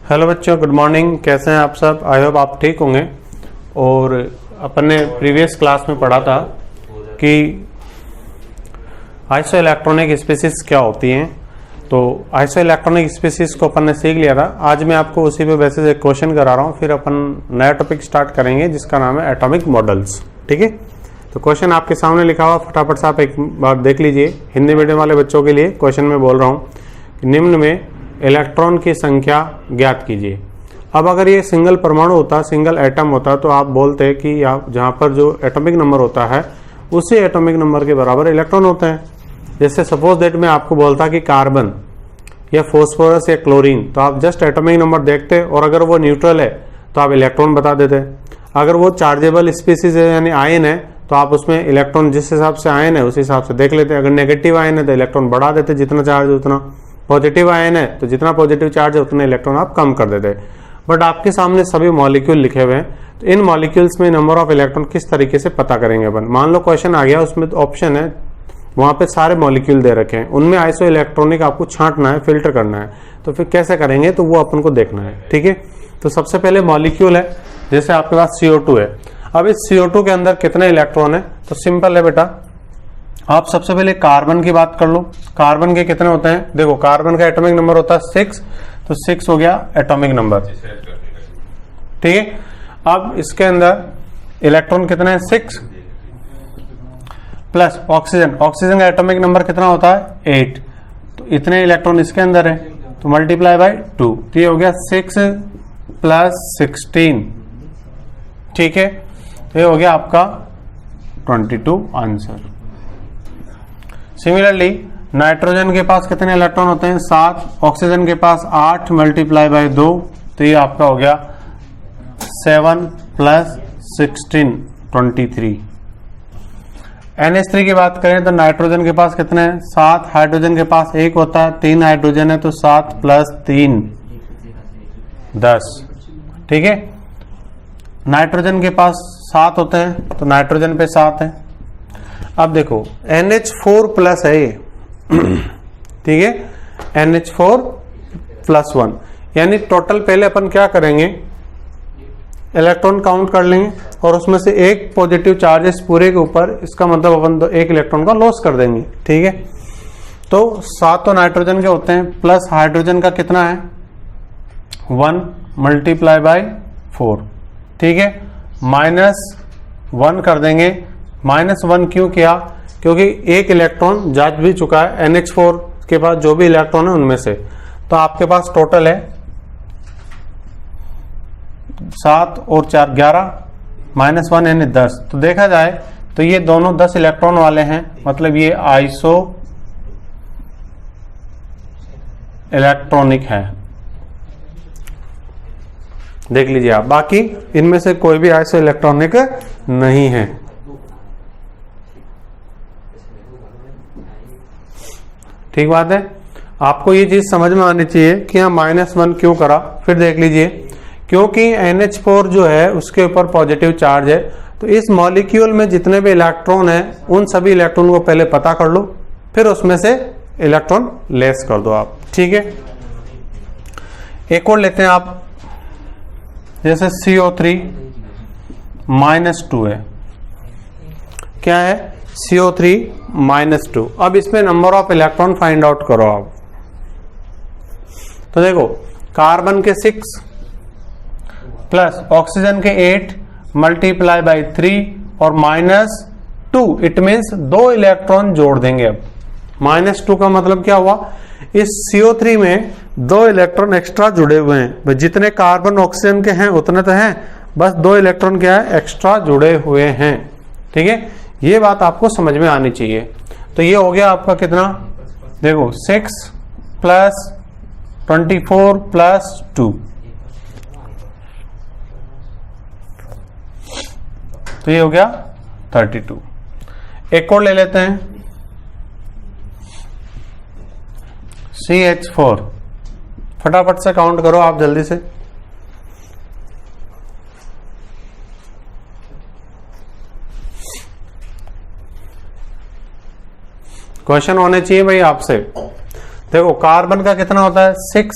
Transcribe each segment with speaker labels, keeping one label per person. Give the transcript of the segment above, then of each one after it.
Speaker 1: Hello बच्चों, good morning. कैसे हैं आप सब? आई होप आप ठीक होंगे। और अपन ने प्रीवियस क्लास में पढ़ा था कि आइसो इलेक्ट्रॉनिक स्पीसीज क्या होती हैं। तो आइसो इलेक्ट्रॉनिक स्पीसीज को अपन ने सीख लिया था। आज मैं आपको उसी पे बेसिस एक क्वेश्चन करा रहा हूँ, फिर अपन नया टॉपिक स्टार्ट करेंगे जिसका नाम है एटॉमिक मॉडल्स। ठीक है, तो क्वेश्चन आपके सामने लिखा हुआ, फटाफट से आप एक बार देख लीजिए। हिंदी मीडियम वाले बच्चों के लिए क्वेश्चन में बोल रहा हूँ कि निम्न में इलेक्ट्रॉन की संख्या ज्ञात कीजिए। अब अगर ये सिंगल परमाणु होता, सिंगल एटम होता, तो आप बोलते कि आप जहाँ पर जो एटॉमिक नंबर होता है उसी एटॉमिक नंबर के बराबर इलेक्ट्रॉन होते हैं। जैसे सपोज दैट मैं आपको बोलता कि कार्बन या फॉस्फोरस या क्लोरीन, तो आप जस्ट एटॉमिक नंबर देखते और अगर वो न्यूट्रल है तो आप इलेक्ट्रॉन बता देते। अगर वो चार्जेबल स्पीसीज है यानी आयन है तो आप उसमें इलेक्ट्रॉन जिस हिसाब से आयन है उस हिसाब से देख लेते। अगर नेगेटिव आयन है तो इलेक्ट्रॉन बढ़ा देते जितना चार्ज उतना, पॉजिटिव आयन है तो जितना पॉजिटिव चार्ज है उतने इलेक्ट्रॉन आप कम कर देते। बट आपके सामने सभी मॉलिक्यूल लिखे हुए हैं, तो इन मॉलिक्यूल्स में नंबर ऑफ इलेक्ट्रॉन किस तरीके से पता करेंगे अपन। मान लो क्वेश्चन आ गया, उसमें तो ऑप्शन है, वहां पे सारे मॉलिक्यूल दे रखे हैं, उनमें आइसो इलेक्ट्रॉनिक आपको छांटना है, फिल्टर करना है। तो फिर कैसे करेंगे, तो वो अपन को देखना है। ठीक है, तो सबसे पहले मॉलिक्यूल है, जैसे आपके पास CO2 है। अब इस CO2 के अंदर कितने इलेक्ट्रॉन है, तो सिंपल है बेटा, आप सबसे पहले कार्बन की बात कर लो। कार्बन के कितने होते हैं, देखो कार्बन का एटॉमिक नंबर होता है 6, तो 6 हो गया एटॉमिक नंबर। ठीक है, अब इसके अंदर इलेक्ट्रॉन कितने हैं, 6 प्लस ऑक्सीजन। ऑक्सीजन का एटॉमिक नंबर कितना होता है, 8, तो इतने इलेक्ट्रॉन इसके अंदर है, तो मल्टीप्लाई बाय 2, तो ये हो गया 6 प्लस 16। ठीक है, तो ये हो गया आपका 22 आंसर। सिमिलरली नाइट्रोजन के पास कितने इलेक्ट्रॉन होते हैं, 7, ऑक्सीजन के पास 8 मल्टीप्लाई बाय 2, तो ये आपका हो गया 7 प्लस 16 23। NH3 की बात करें तो नाइट्रोजन के पास कितने हैं, 7, हाइड्रोजन के पास 1 होता है, 3 हाइड्रोजन है, तो 7 प्लस 3 10। ठीक है, नाइट्रोजन के पास 7 होते हैं, तो नाइट्रोजन पे 7 है। अब देखो NH4 प्लस है ये, ठीक है, NH4 प्लस 1, यानी टोटल पहले अपन क्या करेंगे, इलेक्ट्रॉन काउंट कर लेंगे और उसमें से एक पॉजिटिव चार्जेस पूरे के ऊपर, इसका मतलब अपन तो एक इलेक्ट्रॉन का लॉस कर देंगे। ठीक है, तो 7 तो नाइट्रोजन के होते हैं, प्लस हाइड्रोजन का कितना है 1 मल्टीप्लाई बाय 4। ठीक है, -1 कर देंगे। -1 क्यों किया, क्योंकि एक इलेक्ट्रॉन जा भी चुका है NH4 के पास, जो भी इलेक्ट्रॉन है उनमें से। तो आपके पास टोटल है 7 और 4 11, -1 यानी 10। तो देखा जाए तो ये दोनों 10 इलेक्ट्रॉन वाले हैं, मतलब ये आइसो इलेक्ट्रॉनिक है। देख लीजिए आप, बाकी इनमें से कोई भी आइसो इलेक्ट्रॉनिक नहीं है। ठीक बात है, आपको ये चीज समझ में आनी चाहिए कि यहाँ -1 क्यों करा। फिर देख लीजिए, क्योंकि NH4 जो है उसके ऊपर पॉजिटिव चार्ज है, तो इस मॉलिक्यूल में जितने भी इलेक्ट्रॉन हैं उन सभी इलेक्ट्रॉन को पहले पता कर लो, फिर उसमें से इलेक्ट्रॉन लेस कर दो आप। ठीक है, एक और लेते हैं आप, जैसे CO3 -2 है, क्या है CO3 -2। अब इसमें number of electron find out करो आप। तो देखो कार्बन के 6 प्लस ऑक्सीजन के 8 मल्टीप्लाई बाय 3 और -2, इट मीन्स 2 इलेक्ट्रॉन जोड़ देंगे। अब -2 का मतलब क्या हुआ, इस CO3 में 2 इलेक्ट्रॉन एक्स्ट्रा जुड़े हुए हैं। जितने कार्बन ऑक्सीजन के हैं उतने तो हैं, बस 2 इलेक्ट्रॉन क्या है एक्स्ट्रा जुड़े हुए हैं। ठीक है, ये बात आपको समझ में आनी चाहिए। तो ये हो गया आपका कितना, देखो 6 प्लस 24 प्लस 2, तो ये हो गया 32। एक और ले लेते हैं, CH4, फटाफट से काउंट करो आप जल्दी से। क्वेश्चन होने चाहिए भाई आपसे। देखो कार्बन का कितना होता है 6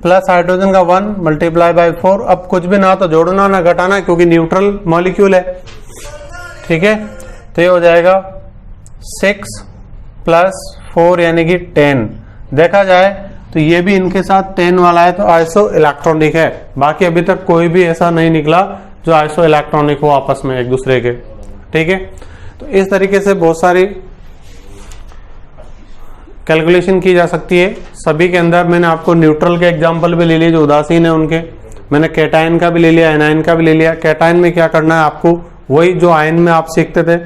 Speaker 1: प्लस हाइड्रोजन का 1 मल्टीप्लाई बाय 4। अब कुछ भी ना तो जोड़ना ना घटाना क्योंकि न्यूट्रल मॉलिक्यूल है, ठीक है। तो ये हो जाएगा 6 प्लस 4 यानी कि 10। देखा जाए तो ये भी इनके साथ 10 वाला है तो आइसो इलेक्ट्रॉनिक है। बाकी अभी तक कोई भी ऐसा नहीं निकला जो आइसो इलेक्ट्रॉनिक हो आपस में एक दूसरे के, ठीक है। तो इस तरीके से बहुत सारी कैलकुलेशन की जा सकती है। सभी के अंदर मैंने आपको न्यूट्रल के एग्जांपल भी ले लिए जो उदासीन है उनके, मैंने कैटायन का भी ले लिया, एनायन का भी ले लिया। कैटायन में क्या करना है आपको, वही जो आयन में आप सीखते थे,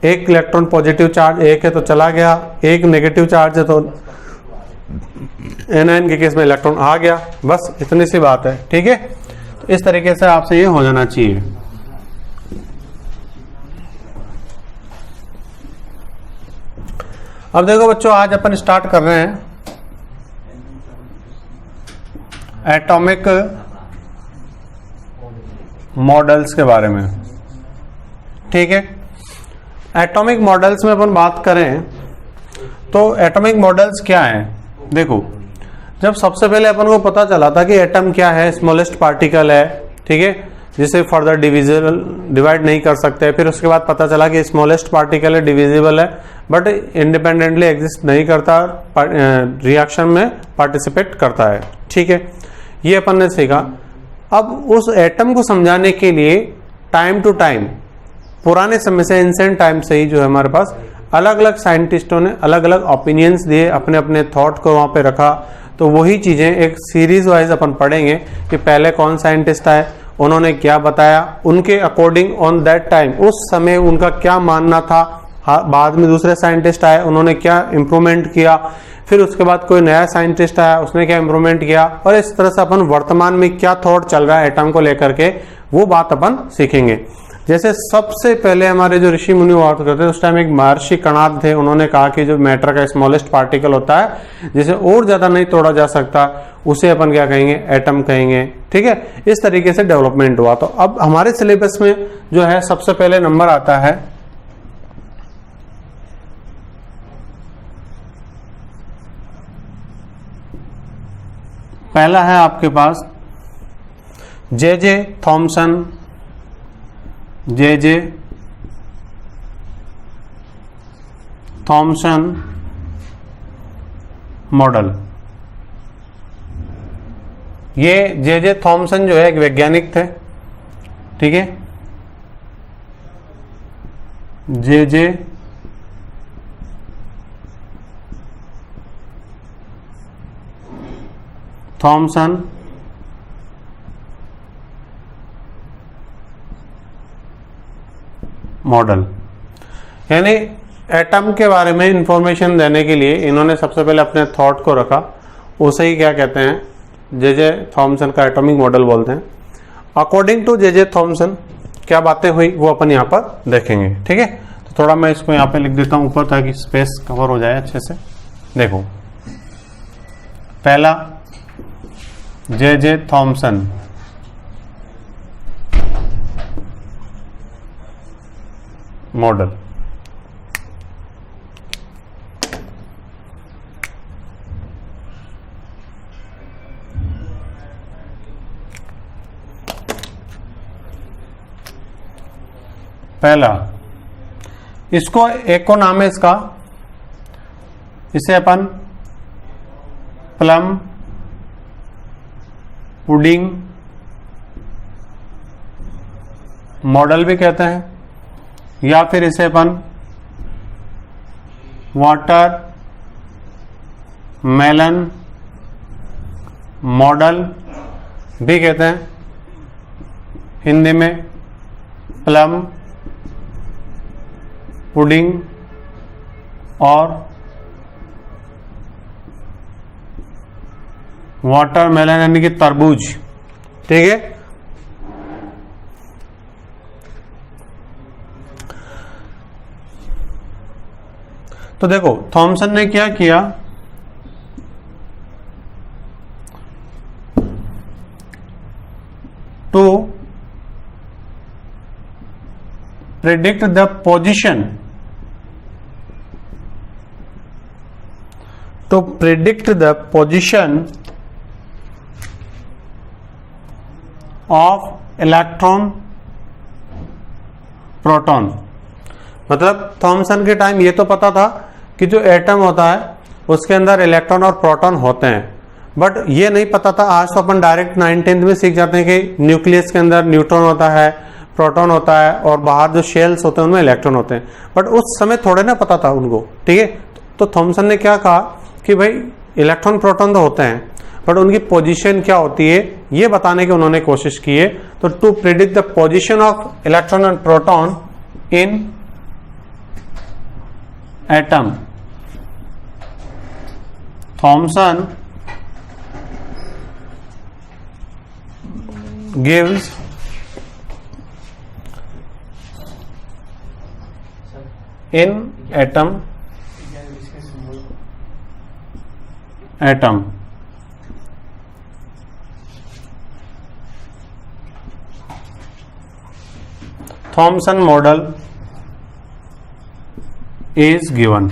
Speaker 1: एक इलेक्ट्रॉन पॉजिटिव चार्ज एक है तो चला गया, एक नेगेटिव चार्ज है तो एनायन के केस में इलेक्ट्रॉन आ गया, बस इतनी सी बात है, ठीक है। तो इस तरीके से आपसे ये हो जाना चाहिए। अब देखो बच्चों, आज अपन स्टार्ट कर रहे हैं एटॉमिक मॉडल्स के बारे में, ठीक है। एटॉमिक मॉडल्स में अपन बात करें तो एटॉमिक मॉडल्स क्या हैं। देखो, जब सबसे पहले अपन को पता चला था कि एटम क्या है, स्मॉलेस्ट पार्टिकल है, ठीक है, जिसे फर्दर डिवाइड नहीं कर सकते। फिर उसके बाद पता चला कि स्मॉलेस्ट पार्टिकल है, डिविजिबल है, बट इंडिपेंडेंटली एग्जिस्ट नहीं करता, रिएक्शन में पार्टिसिपेट करता है, ठीक है। ये अपन ने सीखा। अब उस एटम को समझाने के लिए टाइम टू टाइम, पुराने समय से, एंशिएंट टाइम से ही जो है हमारे पास अलग अलग साइंटिस्टों ने अलग अलग ओपिनियंस दिए, अपने अपने थॉट को वहां पे रखा। तो वही चीजें एक सीरीज वाइज अपन पढ़ेंगे कि पहले कौन साइंटिस्ट आए, उन्होंने क्या बताया, उनके अकॉर्डिंग ऑन दैट टाइम, उस समय उनका क्या मानना था। बाद में दूसरे साइंटिस्ट आए, उन्होंने क्या इंप्रूवमेंट किया, फिर उसके बाद कोई नया साइंटिस्ट आया, उसने क्या इंप्रूवमेंट किया, और इस तरह से अपन वर्तमान में क्या थॉट चल रहा है एटम को लेकर के, वो बात अपन सीखेंगे। जैसे सबसे पहले हमारे जो ऋषि मुनि हुआ करते थे उस टाइम एक महर्षि कणाद थे, उन्होंने कहा कि जो मैटर का स्मॉलेस्ट पार्टिकल होता है जिसे और ज्यादा नहीं तोड़ा जा सकता, उसे अपन क्या कहेंगे, एटम कहेंगे, ठीक है। इस तरीके से डेवलपमेंट हुआ। तो अब हमारे सिलेबस में जो है सबसे पहले नंबर आता है पहला है आपके पास J Thomson, J Thomson model. ये जे थॉमसन जो है एक वैज्ञानिक थे, ठीक है। जे थॉमसन मॉडल, यानी एटम के बारे में इंफॉर्मेशन देने के लिए इन्होंने सबसे पहले अपने थॉट को रखा, उसे ही क्या कहते हैं, जे थॉमसन का एटॉमिक मॉडल बोलते हैं। अकॉर्डिंग टू जे थॉमसन क्या बातें हुई वो अपन यहाँ पर देखेंगे, ठीक है। तो थोड़ा मैं इसको यहाँ पे लिख देता हूँ ऊपर ताकि स्पेस कवर हो जाए अच्छे से। देखो, पहला जे थॉमसन, मॉडल। पहला, इसको एक को नाम है इसका, इसे अपन प्लम पुडिंग मॉडल भी कहते हैं, या फिर इसे अपन वाटर मेलन मॉडल भी कहते हैं। हिंदी में प्लम पुडिंग और वाटरमेलन यानी कि तरबूज, ठीक है। तो देखो थॉमसन ने क्या किया, to predict the position to predict the position of electron proton। मतलब थॉमसन के टाइम ये तो पता था कि जो एटम होता है उसके अंदर इलेक्ट्रॉन और प्रोटॉन होते हैं, बट ये नहीं पता था। आज तो अपन डायरेक्ट 9th-10th में सीख जाते हैं कि न्यूक्लियस के अंदर न्यूट्रॉन होता है, प्रोटॉन होता है और बाहर जो शेल्स होते हैं उनमें इलेक्ट्रॉन होते हैं, बट उस समय थोड़े ना पता था उनको। ठीक है, तो थॉमसन ने क्या कहा कि भाई इलेक्ट्रॉन प्रोटॉन तो होते हैं बट उनकी पोजीशन क्या होती है ये बताने की उन्होंने कोशिश की है। तो to predict the position of electron and proton in atom, Thomson gives in atom Thomson model is given।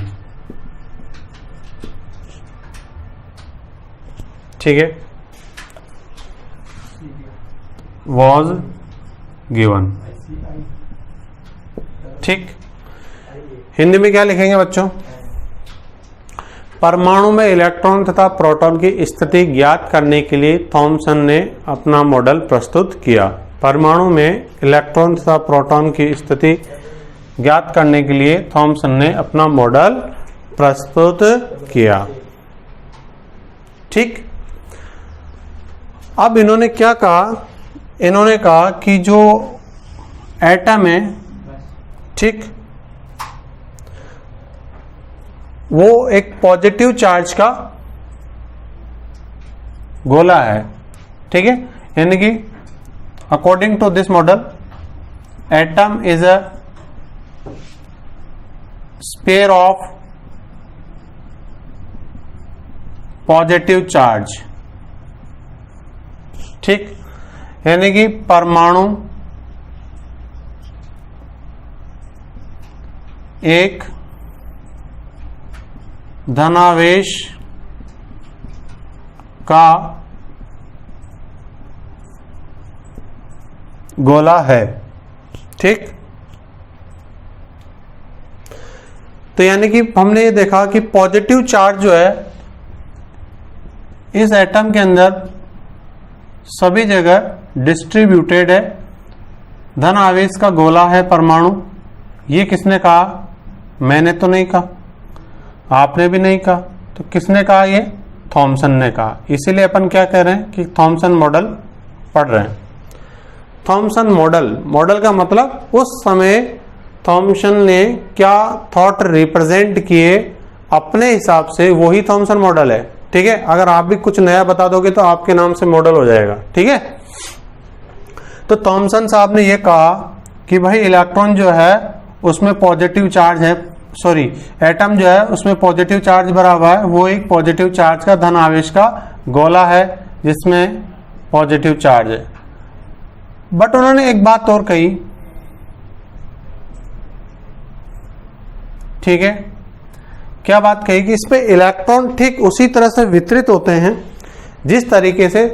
Speaker 1: ठीक है, was given। ठीक, हिंदी में क्या लिखेंगे बच्चों? परमाणु में इलेक्ट्रॉन तथा प्रोटॉन की स्थिति ज्ञात करने के लिए थॉमसन ने अपना मॉडल प्रस्तुत किया। परमाणु में इलेक्ट्रॉन तथा प्रोटॉन की स्थिति ज्ञात करने के लिए थॉमसन ने अपना मॉडल प्रस्तुत किया। ठीक, अब इन्होंने क्या कहा? इन्होंने कहा कि जो एटम है, ठीक, वो एक पॉजिटिव चार्ज का गोला है। ठीक है, यानी कि according to this model atom is a sphere of positive charge. ठीक, यानी कि परमाणु एक धनावेश का गोला है। ठीक, तो यानी कि हमने ये देखा कि पॉजिटिव चार्ज जो है इस एटम के अंदर सभी जगह डिस्ट्रीब्यूटेड है। धन आवेश का गोला है परमाणु। ये किसने कहा? मैंने तो नहीं कहा, आपने भी नहीं कहा, तो किसने कहा? ये थॉमसन ने कहा। इसीलिए अपन क्या कह रहे हैं कि थॉमसन मॉडल पढ़ रहे हैं। थॉमसन मॉडल, मॉडल का मतलब उस समय थॉमसन ने क्या थॉट रिप्रेजेंट किए अपने हिसाब से, वही थॉमसन मॉडल है। ठीक है, अगर आप भी कुछ नया बता दोगे तो आपके नाम से मॉडल हो जाएगा। ठीक है, तो थॉमसन साहब ने यह कहा कि भाई इलेक्ट्रॉन जो है उसमें पॉजिटिव चार्ज है, सॉरी एटम जो है उसमें पॉजिटिव चार्ज भरा हुआ है, वो एक पॉजिटिव चार्ज का धन आवेश का गोला है जिसमें पॉजिटिव चार्ज है। बट उन्होंने एक बात और कही, ठीक है, क्या बात कही कि इसमें इलेक्ट्रॉन ठीक उसी तरह से वितरित होते हैं जिस तरीके से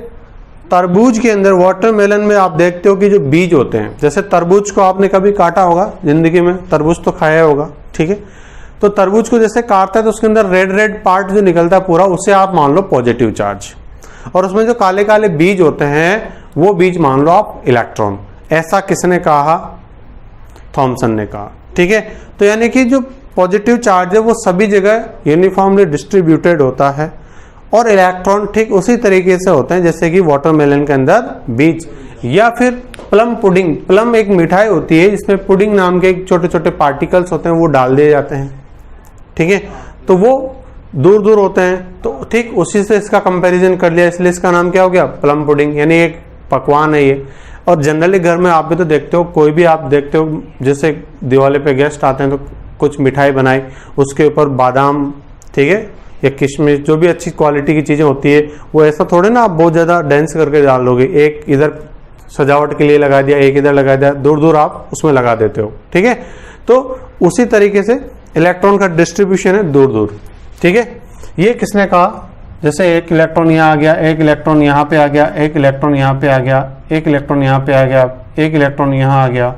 Speaker 1: तरबूज के अंदर, वाटरमेलन में आप देखते हो कि जो बीज होते हैं, जैसे तरबूज को आपने कभी काटा होगा जिंदगी में, तरबूज तो खाया होगा। ठीक है, तो तरबूज को जैसे काटता है तो उसके अंदर रेड रेड पार्ट जो निकलता है पूरा, उसे आप मान लो पॉजिटिव चार्ज, और उसमें जो काले काले बीज होते हैं वो बीज मान लो आप इलेक्ट्रॉन। ऐसा किसने कहा? थॉमसन ने कहा। ठीक है, तो यानी कि जो पॉजिटिव चार्ज है वो सभी जगह यूनिफॉर्मली डिस्ट्रीब्यूटेड होता है और इलेक्ट्रॉन ठीक उसी तरीके से होते हैं जैसे कि वाटरमेलन के अंदर बीज, या फिर प्लम पुडिंग। प्लम एक मिठाई होती है, इसमें पुडिंग नाम के छोटे छोटे पार्टिकल्स होते हैं, वो डाल दिए जाते हैं। ठीक है, तो वो दूर दूर होते हैं, तो ठीक उसी से इसका कंपैरिजन कर लिया, इसलिए इसका नाम क्या हो गया? Plum pudding. यानी एक पकवान है ये। और जनरली घर में आप भी तो देखते हो, कोई भी आप देखते हो, जैसे दिवाली पे गेस्ट आते हैं तो कुछ मिठाई बनाई, उसके ऊपर बादाम, ठीक है, या किशमिश, जो भी अच्छी क्वालिटी की चीजें होती है, वो ऐसा थोड़े ना आप बहुत ज्यादा डेंस करके डाल दोगे, एक इधर सजावट के लिए लगा दिया, एक इधर लगा दिया, दूर दूर आप उसमें लगा देते हो। ठीक है, तो उसी तरीके से इलेक्ट्रॉन का डिस्ट्रीब्यूशन है दूर दूर। ठीक है, ये किसने कहा, जैसे एक इलेक्ट्रॉन यहाँ आ गया, एक इलेक्ट्रॉन यहाँ पे आ गया, एक इलेक्ट्रॉन यहाँ पे आ गया, एक इलेक्ट्रॉन यहाँ पे आ गया, एक इलेक्ट्रॉन यहाँ आ गया।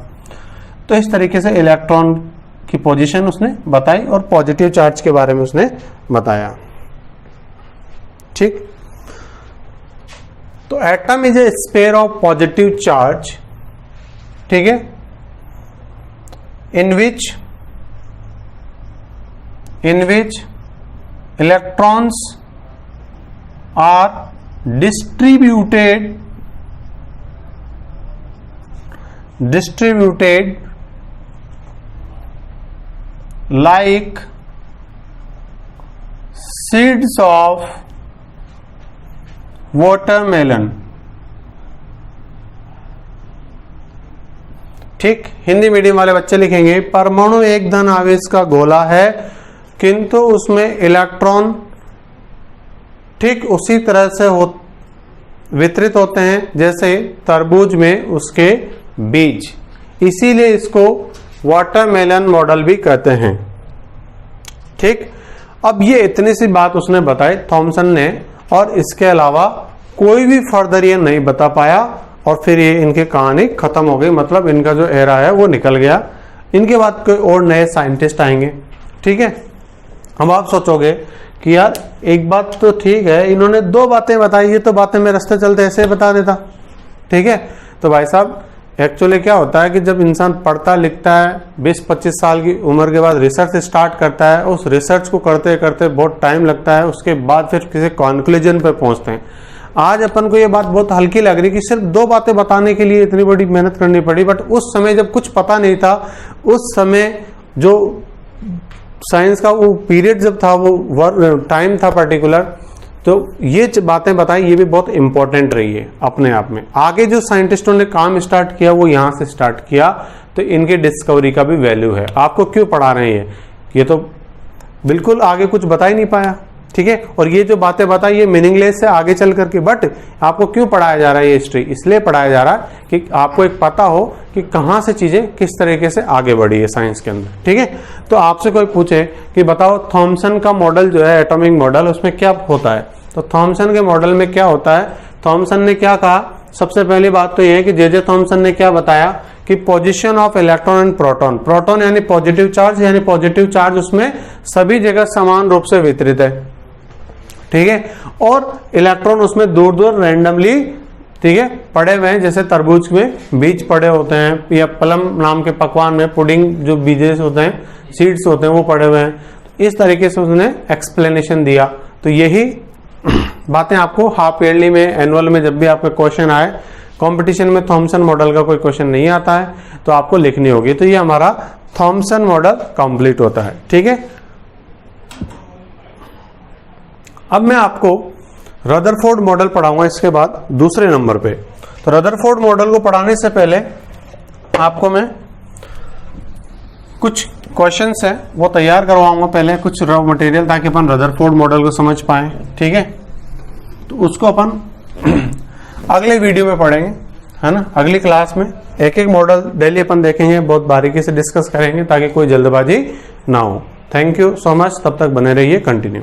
Speaker 1: तो इस तरीके से इलेक्ट्रॉन की पोजीशन उसने बताई और पॉजिटिव चार्ज के बारे में उसने बताया। ठीक, तो atom is a spare of positive charge, ठीक है, in which electrons are distributed like seeds of watermelon। ठीक, हिंदी मीडियम वाले बच्चे लिखेंगे परमाणु एक धन आवेश का गोला है किंतु उसमें इलेक्ट्रॉन ठीक उसी तरह से वितरित होते हैं जैसे तरबूज में उसके बीज, इसीलिए इसको वाटरमेलन मॉडल भी कहते हैं। ठीक, अब ये इतनी सी बात उसने बताई थॉमसन ने, और इसके अलावा कोई भी फर्दर ये नहीं बता पाया, और फिर ये इनकी कहानी खत्म हो गई, मतलब इनका जो एरा है वो निकल गया। इनके बाद कोई और नए साइंटिस्ट आएंगे। ठीक है, अब आप सोचोगे कि यार एक बात तो ठीक है, इन्होंने दो बातें बताई, ये तो बातें मैं रास्ते चलते ऐसे बता देता। ठीक है, तो भाई साहब एक्चुअली क्या होता है कि जब इंसान पढ़ता लिखता है 20-25 साल की उम्र के बाद रिसर्च स्टार्ट करता है, उस रिसर्च को करते करते बहुत टाइम लगता है, उसके बाद फिर किसी कंक्लूजन पे पहुंचते हैं। आज अपन को ये बात बहुत हल्की लग रही कि सिर्फ दो बातें बताने के लिए इतनी बड़ी मेहनत करनी पड़ी, बट उस समय जब कुछ पता नहीं था, उस समय जो साइंस का वो पीरियड जब था, वो टाइम था पर्टिकुलर, तो ये बातें बताई, ये भी बहुत इंपॉर्टेंट रही है अपने आप में। आगे जो साइंटिस्टों ने काम स्टार्ट किया वो यहाँ से स्टार्ट किया, तो इनके डिस्कवरी का भी वैल्यू है। आपको क्यों पढ़ा रहे हैं ये तो बिल्कुल आगे कुछ बता ही नहीं पाया। ठीक है, और ये जो बातें बताई ये मीनिंगलेस है आगे चल करके, बट आपको क्यों पढ़ाया जा रहा है ये हिस्ट्री, इसलिए पढ़ाया जा रहा है कि आपको एक पता हो कि कहाँ से चीजें किस तरीके से आगे बढ़ी है साइंस के अंदर। ठीक है, तो आपसे कोई पूछे कि बताओ थॉमसन का मॉडल जो है एटॉमिक मॉडल, उसमें क्या होता है, तो थॉमसन के मॉडल में क्या होता है, थॉमसन ने क्या कहा, सबसे पहली बात तो ये है कि जे थॉमसन ने क्या बताया कि position of electron and proton, proton यानी पॉजिटिव चार्ज, यानी पॉजिटिव चार्ज उसमें सभी जगह समान रूप से वितरित है। ठीक है, और इलेक्ट्रॉन उसमें दूर दूर रैंडमली, ठीक है, पड़े हुए हैं, जैसे तरबूज में बीज पड़े होते हैं, या प्लम नाम के पकवान में पुडिंग जो बीजेस होते हैं, सीड्स होते हैं, वो पड़े हुए हैं। इस तरीके से उसने एक्सप्लेनेशन दिया। तो यही बातें आपको हाफ ईयरली में, एनुअल में जब भी आपका क्वेश्चन आए, कंपटीशन में थॉमसन मॉडल का कोई क्वेश्चन नहीं आता है तो आपको लिखनी होगी। तो ये हमारा थॉमसन मॉडल कंप्लीट होता है। ठीक है, अब मैं आपको रदरफोर्ड मॉडल पढ़ाऊंगा इसके बाद दूसरे नंबर पे। तो रदरफोर्ड मॉडल को पढ़ाने से पहले आपको मैं कुछ क्वेश्चंस है वो तैयार करवाऊंगा, पहले कुछ रॉ मटेरियल, ताकि अपन रदरफोर्ड मॉडल को समझ पाए। ठीक है, तो उसको अपन अगले वीडियो में पढ़ेंगे, है ना, अगली क्लास में एक एक मॉडल डेली अपन देखेंगे, बहुत बारीकी से डिस्कस करेंगे ताकि कोई जल्दबाजी ना हो। थैंक यू सो मच, तब तक बने रहिए, कंटिन्यू।